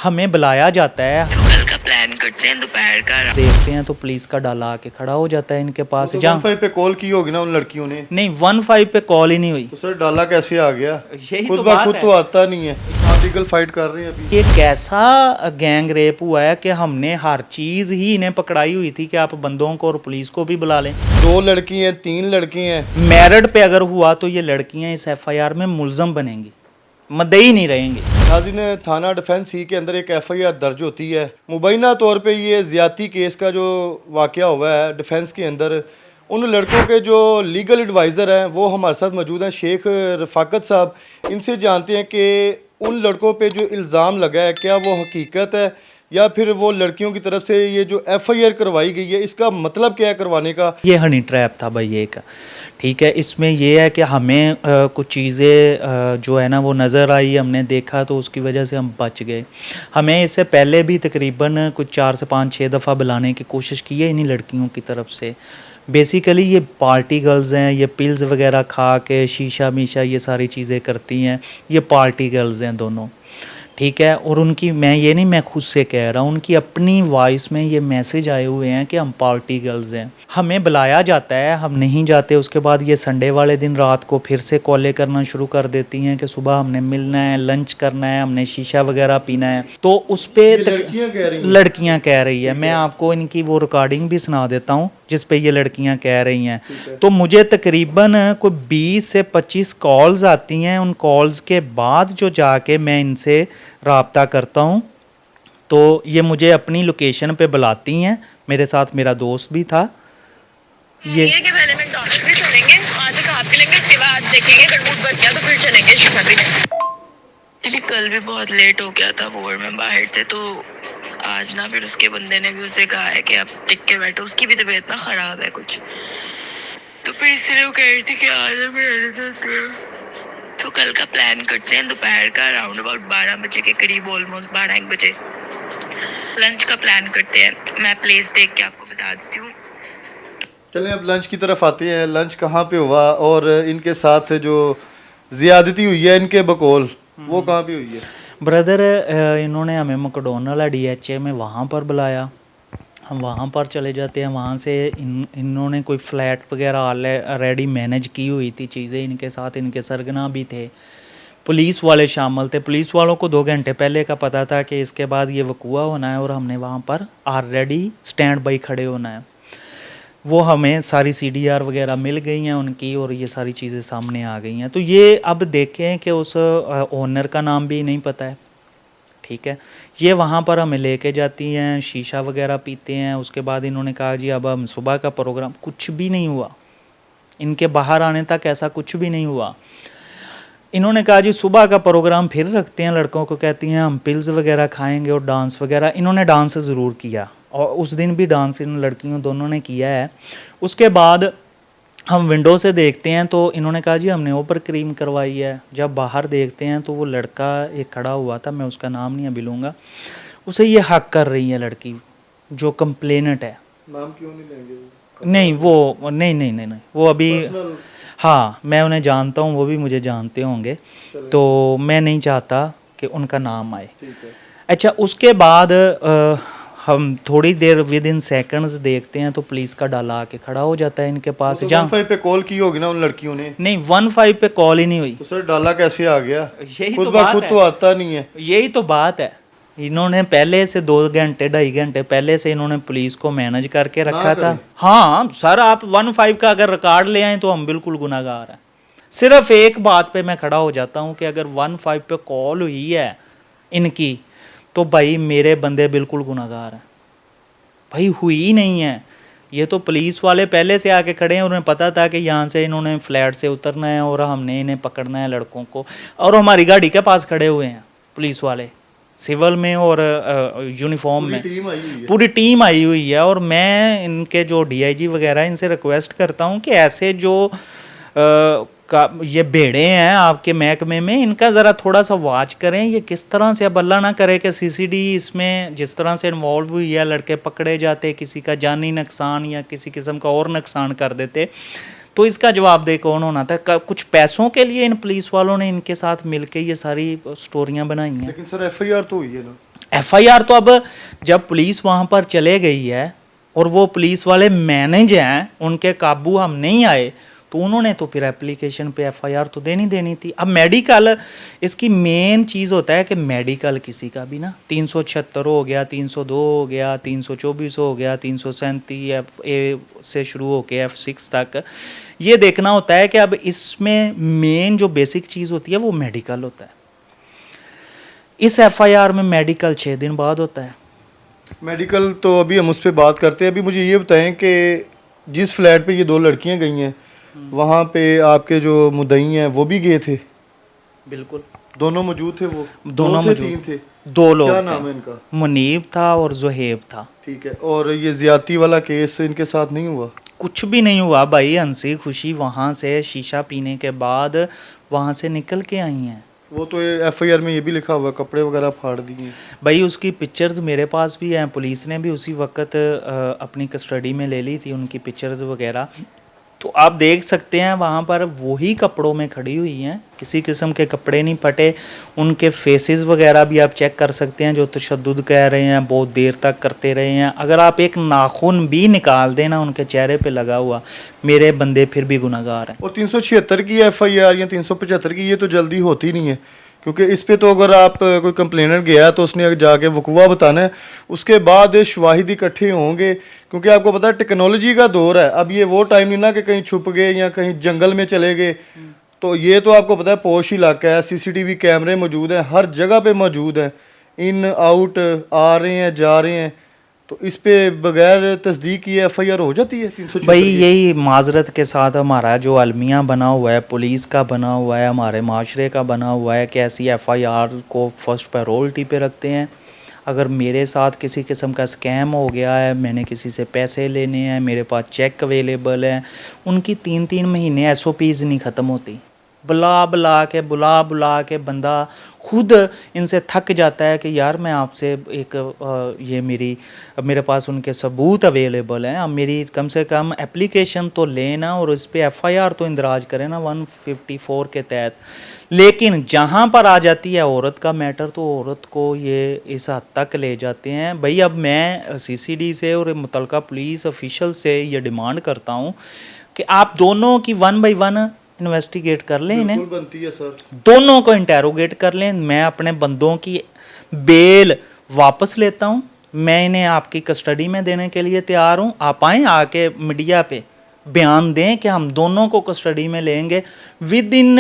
हमें बुलाया जाता है, तो कल का प्लान करते हैं दोपहर का। देखते हैं तो पुलिस का डाला आके खड़ा हो जाता है इनके पास। तो जहाँ 15 पे कॉल की होगी ना उन लड़कियों ने, नहीं 15 पे कॉल ही नहीं हुई। तो सर डाला कैसे आ गया? यही खुद तो ब बात खुद है। तो आता नहीं है। आप लीगल फाइट कर रहे हैं अभी। ये कैसा गैंग रेप हुआ है कि हमने हर चीज ही इन्हें पकड़ाई हुई थी कि आप बंदों को और पुलिस को भी बुला लें। 2 लड़की हैं, 3 लड़के हैं। मेरिट पे अगर हुआ तो ये लड़कियां इस एफआईआर में मुलजम बनेंगी, मुद्दई नहीं रहेंगी। नाज़रीन, थाना डिफेंस सी के अंदर एक एफआईआर दर्ज होती है। मुबैना तौर पे ये ज़्यादती केस का जो वाक़या हुआ है डिफेंस के अंदर, उन लड़कों के जो लीगल एडवाइज़र हैं वो हमारे साथ मौजूद हैं, शेख रफ़ाकत साहब। इनसे जानते हैं कि उन लड़कों पे जो इल्ज़ाम लगा है क्या वो हकीकत है या फिर वो लड़कियों की तरफ से ये जो एफआईआर करवाई गई है इसका मतलब क्या है करवाने का। ये हनी ट्रैप था भाई एक, ठीक है। इसमें ये है कि हमें कुछ चीज़ें जो है ना वो नज़र आई, हमने देखा तो उसकी वजह से हम बच गए। हमें इससे पहले भी तकरीबन कुछ 4 से 5-6 दफ़ा बुलाने की कोशिश की है इन्हीं लड़कियों की तरफ से। बेसिकली ये पार्टी गर्ल्स हैं, ये पिल्स वगैरह खा के शीशा मीशा ये सारी चीज़ें करती हैं, ये पार्टी गर्ल्स हैं दोनों, ठीक है। और उनकी, मैं ये नहीं मैं खुद से कह रहा हूँ, उनकी अपनी वॉइस में ये मैसेज आए हुए हैं कि हम पार्टी गर्ल्स हैं। हमें बुलाया जाता है, हम नहीं जाते। उसके बाद ये संडे वाले दिन रात को फिर से कॉलें करना शुरू कर देती हैं कि सुबह हमने मिलना है, लंच करना है, हमने शीशा वगैरह पीना है। तो उस पर लड़कियां कह रही है। मैं आपको इनकी वो रिकॉर्डिंग भी सुना देता हूँ जिस पे ये लड़कियां कह रही हैं। तो मुझे तकरीबन कोई 20 से 25 कॉल्स आती हैं। उन कॉल्स के बाद जो जाके मैं इनसे राब्ता करता हूँ तो ये मुझे अपनी लोकेशन पे बुलाती हैं। मेरे साथ मेरा दोस्त भी था। ये कि पहले मैकडॉनल्ड्स भी चलेंगे, वहाँ से खा पी लेंगे, उसके बाद देखेंगे अगर मूड बन गया तो फिर चलेंगे शिमला भी। एक्चुअली कल भी बहुत लेट हो गया था, वोर में बाहर थे, तो आज ना फिर उसके बंदे ने भी उसे कहा है कि आप टिक के बैठो। उसकी भी तबीयत ना खराब है कुछ, तो फिर इसलिए वो कह रही थी कि आज हम रहने देते हैं। तो कल का प्लान करते हैं दोपहर का, अराउंड अबाउट 12 बजे के करीब, ऑलमोस्ट 12-1 बजे लंच का प्लान करते हैं। मैं प्लेस देख के आपको बता देती हूँ। चलें अब लंच की तरफ आते हैं। लंच कहाँ पे हुआ और इनके साथ जो ज़्यादती हुई है इनके बकौल, वो कहाँ पे हुई है? ब्रदर इन्होंने हमें मैकडोनल्ड डीएचए में वहाँ पर बुलाया। हम वहाँ पर चले जाते हैं। वहाँ से इन्होंने कोई फ्लैट वगैरह ऑलरेडी मैनेज की हुई थी चीज़ें इनके साथ। इनके सरगना भी थे, पुलिस वाले शामिल थे। पुलिस वालों को 2 घंटे पहले का पता था कि इसके बाद ये वकूआ होना है और हमने वहाँ पर ऑलरेडी स्टैंड बाई खड़े होना है। वो हमें सारी सीडीआर वगैरह मिल गई हैं उनकी और ये सारी चीज़ें सामने आ गई हैं। तो ये अब देखें कि उस ओनर का नाम भी नहीं पता है, ठीक है। ये वहाँ पर हमें लेके जाती हैं, शीशा वगैरह पीते हैं। उसके बाद इन्होंने कहा जी अब हम सुबह का प्रोग्राम, कुछ भी नहीं हुआ। इनके बाहर आने तक ऐसा कुछ भी नहीं हुआ। इन्होंने कहा जी सुबह का प्रोग्राम फिर रखते हैं। लड़कों को कहती हैं हम पिल्स वगैरह खाएंगे और डांस वगैरह। इन्होंने डांस ज़रूर किया और उस दिन भी डांस इन लड़कियों दोनों ने किया है। उसके बाद हम विंडो से देखते हैं तो इन्होंने कहा जी हमने ऊपर क्रीम करवाई है। जब बाहर देखते हैं तो वो लड़का एक खड़ा हुआ था, मैं उसका नाम नहीं अभी लूँगा, उसे ये हक कर रही है लड़की जो कंप्लेनेंट है। नाम क्यों नहीं लेंगे? नहीं वो नहीं वो अभी, हाँ मैं उन्हें जानता हूँ, वो भी मुझे जानते होंगे, तो मैं नहीं चाहता कि उनका नाम आए। अच्छा, उसके बाद हम थोड़ी देर विद इन सेकंड्स देखते हैं तो पुलिस का डाला आके खड़ा हो जाता है इनके पास। तो जहाँ 15 पे कॉल की होगी ना उन लड़कियों ने, नहीं 15 पे कॉल ही नहीं हुई। तो सर डाला कैसे आ गया? यही खुद तो ब बात खुद है। तो आता नहीं है। यही तो बात है। इन्होंने पहले से 2 घंटे 2.5 घंटे पहले से इन्होंने पुलिस को मैनेज करके रखा था। हाँ सर, आप 15 का अगर रिकॉर्ड ले आए तो हम बिल्कुल गुनाहगार हैं। सिर्फ एक बात पे मैं खड़ा हो जाता हूँ कि अगर 15 पे कॉल हुई है इनकी तो भाई मेरे बंदे बिल्कुल गुनाहगार हैं। भाई हुई ही नहीं है। ये तो पुलिस वाले पहले से आके खड़े हैं, उन्हें पता था कि यहाँ से इन्होंने फ्लैट से उतरना है और हमने इन्हें पकड़ना है लड़कों को, और हमारी गाड़ी के पास खड़े हुए हैं पुलिस वाले सिविल में और यूनिफॉर्म में। पूरी टीम आई हुई है। और मैं इनके जो डीआईजी वगैरह इनसे रिक्वेस्ट करता हूँ कि ऐसे जो ये भेड़े हैं आपके महकमे में, इनका ज़रा थोड़ा सा वॉच करें। ये किस तरह से, अब अल्लाह ना करे कि सीसीडी इसमें जिस तरह से इन्वॉल्व हुई है, लड़के पकड़े जाते, किसी का जानी नुकसान या किसी किस्म का और नुकसान कर देते, तो इसका जवाबदेह कौन होना था? कुछ पैसों के लिए इन पुलिस वालों ने इनके साथ मिलके ये सारी स्टोरियां बनाई हैं। लेकिन सर एफआईआर तो हुई है ना। एफआईआर तो अब जब पुलिस वहाँ पर चले गई है और वो पुलिस वाले मैनेज हैं, उनके काबू हम नहीं आए, तो उन्होंने तो फिर एप्लीकेशन पे एफआईआर तो देनी थी। अब मेडिकल, इसकी मेन चीज़ होता है कि मेडिकल किसी का भी ना 376 हो गया, 302 हो गया, 324 हो गया, 337 FA से शुरू होके F6 तक, ये देखना होता है कि अब इसमें मेन जो बेसिक चीज़ होती है वो मेडिकल होता है। इस एफआईआर में मेडिकल 6 दिन बाद होता है। मेडिकल तो अभी हम उस पर बात करते हैं। अभी मुझे ये बताएं कि जिस फ्लैट पे ये 2 लड़कियां गई हैं, वहाँ पे आपके जो मुद्दई हैं वो भी गए थे? बिल्कुल, दोनों मौजूद थे? वो दोनों थे, मौजूद 3 थे? 2 लोग क्या थे। नाम है इनका? मुनीब था और जुहेब था। ठीक है। और ये ज्यादती वाला केस इनके साथ नहीं हुआ? कुछ भी नहीं हुआ भाई, हंसी खुशी वहाँ से शीशा पीने के बाद वहाँ से निकल के आई हैं। वो तो एफआईआर में ये भी लिखा हुआ है, कपड़े वगैरह फाड़ दिए। भाई उसकी पिक्चर्स मेरे पास भी हैं, पुलिस ने भी उसी वक्त अपनी कस्टडी में ले ली थी उनकी पिक्चर्स वगैरह। तो आप देख सकते हैं वहाँ पर वही कपड़ों में खड़ी हुई हैं, किसी किस्म के कपड़े नहीं फटे। उनके फेसेस वगैरह भी आप चेक कर सकते हैं, जो तशद्दुद कह रहे हैं बहुत देर तक करते रहे हैं। अगर आप एक नाखून भी निकाल देना उनके चेहरे पे लगा हुआ, मेरे बंदे फिर भी गुनहगार हैं। और 376 की एफआईआर या 375 की ये तो जल्दी होती नहीं है, क्योंकि इस पे तो अगर आप कोई कंप्लेनेंट गया तो उसने जाके वकूआ बताना है, उसके बाद शवाहिद इकट्ठे होंगे। क्योंकि आपको पता है टेक्नोलॉजी का दौर है, अब ये वो टाइम नहीं ना कि कहीं छुप गए या कहीं जंगल में चले गए। तो ये तो आपको पता है पोश इलाका है, सीसीटीवी कैमरे मौजूद हैं, हर जगह पे मौजूद हैं, इन आउट आ रहे हैं जा रहे हैं। तो इस पे बगैर तस्दीक किए एफआईआर हो जाती है 376? भाई यही माजरत के साथ हमारा जो अलमिया बना हुआ है, पुलिस का बना हुआ है, हमारे माशरे का बना हुआ है कि ऐसी एफआईआर को फर्स्ट प्रायोरिटी पे रखते हैं। अगर मेरे साथ किसी किस्म का स्कैम हो गया है, मैंने किसी से पैसे लेने हैं, मेरे पास चेक अवेलेबल है, उनकी 3-3 महीने एसओपीज़ नहीं ख़त्म होती। बुला बुला के बंदा खुद इनसे थक जाता है कि यार मैं आपसे एक ये मेरे पास उनके सबूत अवेलेबल हैं, अब मेरी कम से कम एप्लीकेशन तो लेना और इस पे एफआईआर तो इंदराज करें ना 154 के तहत। लेकिन जहाँ पर आ जाती है औरत का मैटर तो औरत को ये इस हद तक ले जाते हैं। भाई अब मैं सीसीडी से और मुतलका पुलिस ऑफिशियल से ये डिमांड करता हूँ कि आप दोनों की 1 बाय 1 इन्वेस्टिगेट कर लें, इन्हें बिल्कुल बनती है सर। दोनों को इंटेरोगेट कर लें। मैं अपने बंदों की बेल वापस लेता हूं, मैं इन्हें आपकी कस्टडी में देने के लिए तैयार हूं। आप आएँ आके मीडिया पे बयान दें कि हम दोनों को कस्टडी में लेंगे। विद इन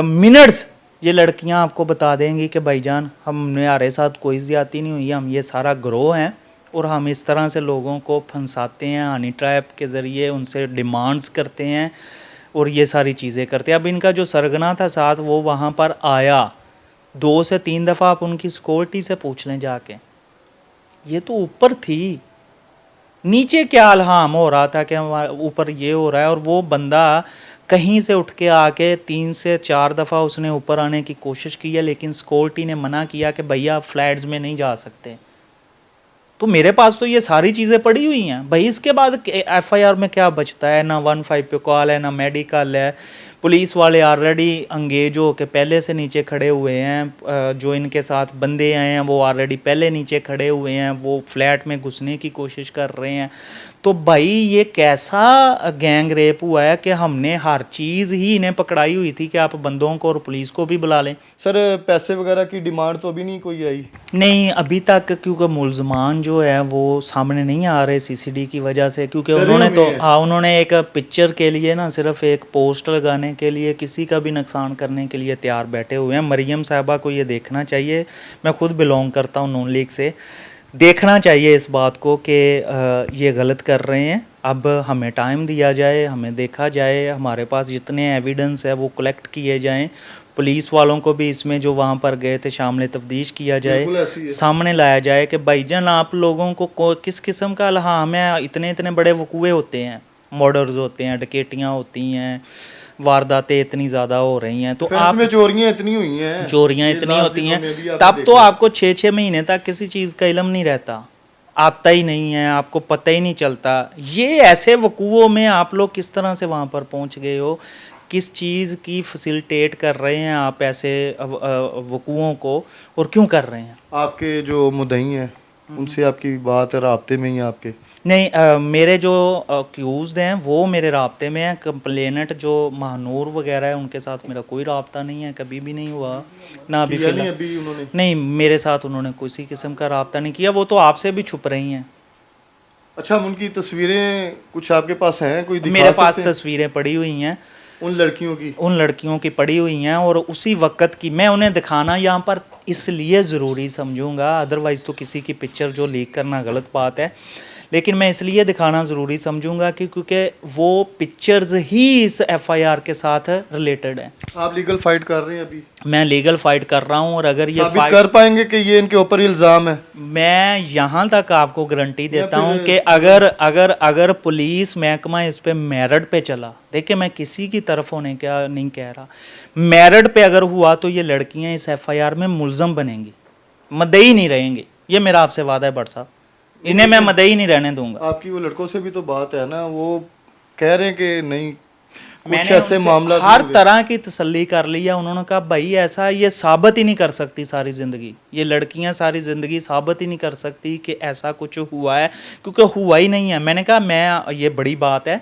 मिनट्स ये लड़कियां आपको बता देंगी कि भाईजान हमारे साथ कोई ज़्यादती नहीं हुई, हम ये सारा ग्रोह हैं और हम इस तरह से लोगों को फंसाते हैं, हनी ट्रैप के ज़रिए उनसे डिमांड्स करते हैं और ये सारी चीज़ें करते हैं। अब इनका जो सरगना था साथ, वो वहाँ पर आया 2 से 3 दफ़ा, आप उनकी सिक्योरिटी से पूछ लें जाके। ये तो ऊपर थी, नीचे क्या अलहाम हो रहा था कि ऊपर ये हो रहा है, और वो बंदा कहीं से उठ के आके 3 से 4 दफ़ा उसने ऊपर आने की कोशिश की है, लेकिन सिक्योरिटी ने मना किया कि भैया आप फ्लैट्स में नहीं जा सकते। तो मेरे पास तो ये सारी चीज़ें पड़ी हुई हैं भाई। इसके बाद एफआईआर में क्या बचता है? ना 15 पे कॉल है, ना मेडिकल है। पुलिस वाले ऑलरेडी अंगेज हो के पहले से नीचे खड़े हुए हैं, जो इनके साथ बंदे आए हैं वो ऑलरेडी पहले नीचे खड़े हुए हैं, वो फ्लैट में घुसने की कोशिश कर रहे हैं। तो भाई ये कैसा गैंग रेप हुआ है कि हमने हर चीज़ ही इन्हें पकड़ाई हुई थी कि आप बंदों को और पुलिस को भी बुला लें। सर पैसे वगैरह की डिमांड तो अभी नहीं कोई आई? नहीं अभी तक, क्योंकि मुलजमान जो है वो सामने नहीं आ रहे सीसीडी की वजह से, क्योंकि उन्होंने तो उन्होंने एक पिक्चर के लिए ना, सिर्फ एक पोस्ट लगाने के लिए, किसी का भी नुकसान करने के लिए तैयार बैठे हुए हैं। मरियम साहबा को ये देखना चाहिए, मैं खुद बिलोंग करता हूँ नून लीग से, देखना चाहिए इस बात को कि ये गलत कर रहे हैं। अब हमें टाइम दिया जाए, हमें देखा जाए, हमारे पास जितने एविडेंस है वो कलेक्ट किए जाएं, पुलिस वालों को भी इसमें जो वहाँ पर गए थे शामिल तफ्तीश किया जाए, सामने लाया जाए कि भाईजान आप लोगों को किस किस्म का इल्हाम है। इतने इतने बड़े वकूए होते हैं, मर्डर्स होते हैं, डकैतियाँ होती हैं, वारदातें इतनी ज़्यादा हो रही हैं, तो आप में चोरियाँ इतनी हुई हैं, चोरियाँ इतनी होती हैं, तब तो आपको 6-6 महीने तक किसी चीज़ का इल्म नहीं रहता, आता ही नहीं है, आपको पता ही नहीं चलता। ये ऐसे वकूओं में आप लोग किस तरह से वहाँ पर पहुँच गए हो किस चीज़ की फैसिलिटेट कर रहे हैं आप ऐसे वकूओं को, और क्यों कर रहे हैं? आपके जो मुद्दई हैं उनसे आपकी बात राब्ते में ही है आपके? नहीं, मेरे जो अक्यूज़्ड हैं वो मेरे राब्ते में हैं। कंप्लेनेंट जो महानूर वगैरह है उनके साथ मेरा कोई राब्ता नहीं है, कभी भी नहीं हुआ, ना अभी किया नहीं फिलहाल। अभी उन्होंने? नहीं, मेरे साथ उन्होंने किसी किस्म का राब्ता नहीं किया, वो तो आपसे भी छुप रही हैं। अच्छा, हम उनकी तस्वीरें कुछ आपके पास हैं, कोई दिखा मेरे पास सकते हैं? तस्वीरें पड़ी हुई हैं उन लड़कियों की? उन लड़कियों की पड़ी हुई हैं, और उसी वक्त की मैं उन्हें दिखाना यहाँ पर इसलिए ज़रूरी समझूंगा, अदरवाइज़ तो किसी की पिक्चर जो लीक करना गलत बात है, लेकिन मैं इसलिए दिखाना ज़रूरी समझूंगा कि क्योंकि वो पिक्चर्स ही इस एफआईआर के साथ रिलेटेड हैं। आप लीगल फाइट कर रहे हैं अभी? मैं लीगल फाइट कर रहा हूँ, और अगर ये साबित फाइट कर पाएंगे कि ये इनके ऊपर इल्ज़ाम है? मैं यहाँ तक आपको गारंटी देता फिर- हूँ कि अगर अगर अगर पुलिस महकमा इस पे मेरिट पे चला, देखिए मैं किसी की तरफ होने का नहीं कह रहा, मेरिट पे अगर हुआ तो ये लड़कियाँ इस एफआईआर में मुलजम बनेंगी, मदई नहीं रहेंगी। ये मेरा आपसे वादा है भट्ट साहब, इन्हें मैं मदई नहीं रहने दूंगा। आपकी वो लड़कों से भी तो बात है ना, वो कह रहे हैं कि नहीं कुछ मैंने ऐसे उनसे मामला हर तरह की तसल्ली कर ली है। उन्होंने कहा भाई ऐसा ये साबित ही नहीं कर सकती सारी ज़िंदगी, ये लड़कियां सारी ज़िंदगी साबित ही नहीं कर सकती कि ऐसा कुछ हुआ है, क्योंकि हुआ ही नहीं है। मैंने कहा मैं, ये बड़ी बात है,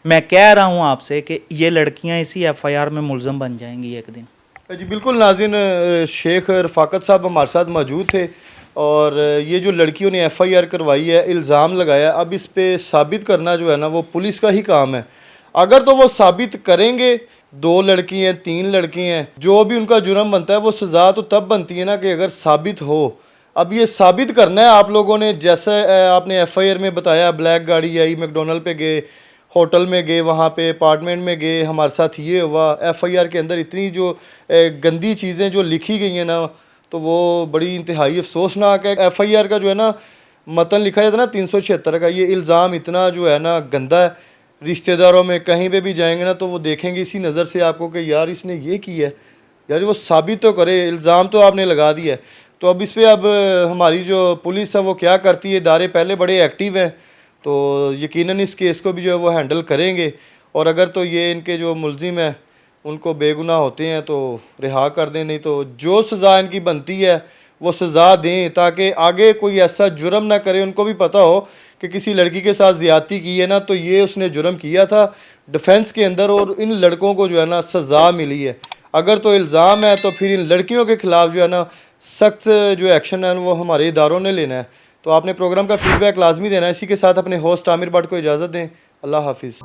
मैं कह रहा हूँ आपसे कि ये लड़कियां इसी एफआईआर में मुलजम बन जाएंगी एक दिन। जी बिल्कुल नाज़रीन, शेख रफ़ाकत साहब हमारे साथ मौजूद थे, और ये जो लड़कियों ने एफआईआर करवाई है, इल्ज़ाम लगाया, अब इस पे साबित करना जो है ना वो पुलिस का ही काम है। अगर तो वो साबित करेंगे, 2 लड़की हैं 3 लड़की हैं, जो भी उनका जुर्म बनता है वो सज़ा तो तब बनती है ना कि अगर साबित हो। अब ये साबित करना है आप लोगों ने, जैसे आपने एफआईआर में बताया, ब्लैक गाड़ी आई, मैकडोनल्ड पे गए, होटल में गए, वहाँ पे अपार्टमेंट में गए, हमारे साथ ये हुआ। एफआईआर के अंदर इतनी जो गंदी चीज़ें जो लिखी गई हैं ना, तो वो बड़ी इंतहाई अफसोसनाक है। एफआईआर का जो है ना मतन लिखा जाता है ना 376 का, ये इल्ज़ाम इतना जो है ना गंदा है। रिश्तेदारों में कहीं पे भी जाएंगे ना तो वो देखेंगे इसी नज़र से आपको कि यार इसने ये किया है, यार वो साबित तो करे, इल्ज़ाम तो आपने लगा दिया है। तो अब इस पर अब हमारी जो पुलिस है वो क्या करती है, इदारे पहले बड़े एक्टिव हैं, तो यकीनन इस केस को भी जो है वो हैंडल करेंगे, और अगर तो ये इनके जो मुलजिम हैं उनको बेगुनाह होते हैं तो रिहा कर दें, नहीं तो जो सज़ा इनकी बनती है वो सज़ा दें, ताकि आगे कोई ऐसा जुर्म ना करे। उनको भी पता हो कि किसी लड़की के साथ ज़्यादती की है ना तो ये उसने जुर्म किया था डिफेंस के अंदर, और इन लड़कों को जो है ना सज़ा मिली है। अगर तो इल्ज़ाम है तो फिर इन लड़कियों के ख़िलाफ़ जो है ना सख्त जो एक्शन है वो हमारे इदारों ने लेना है। तो आपने प्रोग्राम का फीडबैक लाजमी देना है। इसी के साथ अपने होस्ट आमिर भट्ट को इजाज़त दें। अल्लाह हाफिज़।